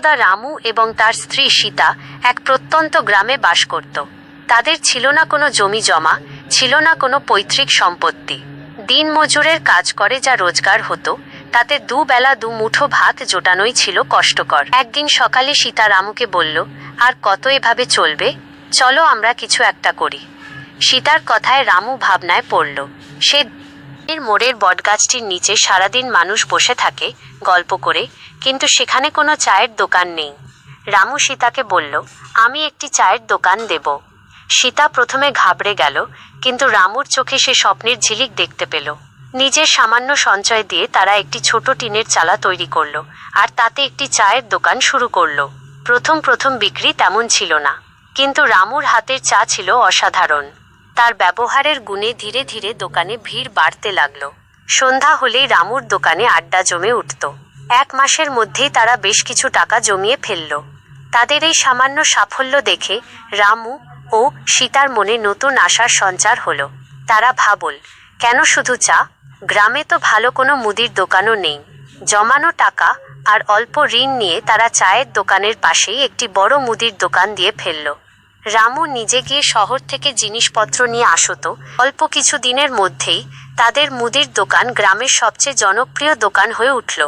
একদা রামু এবং তার স্ত্রী সীতা এক প্রত্যন্ত গ্রামে বাস করত। তাদের ছিল না কোনো জমি জমা, ছিল না কোনো পৈতৃক সম্পত্তি। দিন মজুরের কাজ করে যা রোজগার হতো তাতে দুবেলা দুমুঠো ভাত জোটানোই ছিল কষ্টকর। একদিন সকালে সীতা রামুকে বলল, আর কত এভাবে চলবে, চলো আমরা কিছু একটা করি। সীতার কথায় রামু ভাবনায় পড়ল। সে মোড়ের বটগাছটির নিচে সারাদিন মানুষ বসে থাকে গল্প করে, কিন্তু সেখানে কোনো চায়ের দোকান নেই। রামু সীতাকে বলল, আমি একটি চায়ের দোকান দেব। সীতা প্রথমে ঘাবড়ে গেল, কিন্তু রামুর চোখে সে স্বপ্নের ঝিলিক দেখতে পেল। নিজের সামান্য সঞ্চয় দিয়ে তারা একটি ছোট টিনের চালা তৈরি করলো আর তাতে একটি চায়ের দোকান শুরু করলো। প্রথম প্রথম বিক্রি তেমন ছিল না, কিন্তু রামুর হাতের চা ছিল অসাধারণ। তার ব্যবহারের গুণে ধীরে ধীরে দোকানে ভিড় বাড়তে লাগলো। সন্ধ্যা হলেই রামুর দোকানে আড্ডা জমে উঠত। 1 মাসের মধ্যেই তারা বেশ কিছু টাকা জমিয়ে ফেলল। তাদের এই সামান্য সাফল্য দেখে রামু ও সীতার মনে নতুন আশার সঞ্চার হলো। তারা ভাবল, কেন শুধু চা? গ্রামে তো ভালো কোনো মুদির দোকানও নেই। জমানো টাকা আর অল্প ঋণ নিয়ে তারা চায়ের দোকানের পাশেই একটি বড় মুদির দোকান দিয়ে ফেলল। রামু নিজে গিয়ে শহর থেকে জিনিসপত্র নিয়ে আসতো। অল্প কিছু দিনের মধ্যেই তাদের মুদির দোকান গ্রামের সবচেয়ে জনপ্রিয় দোকান হয়ে উঠল।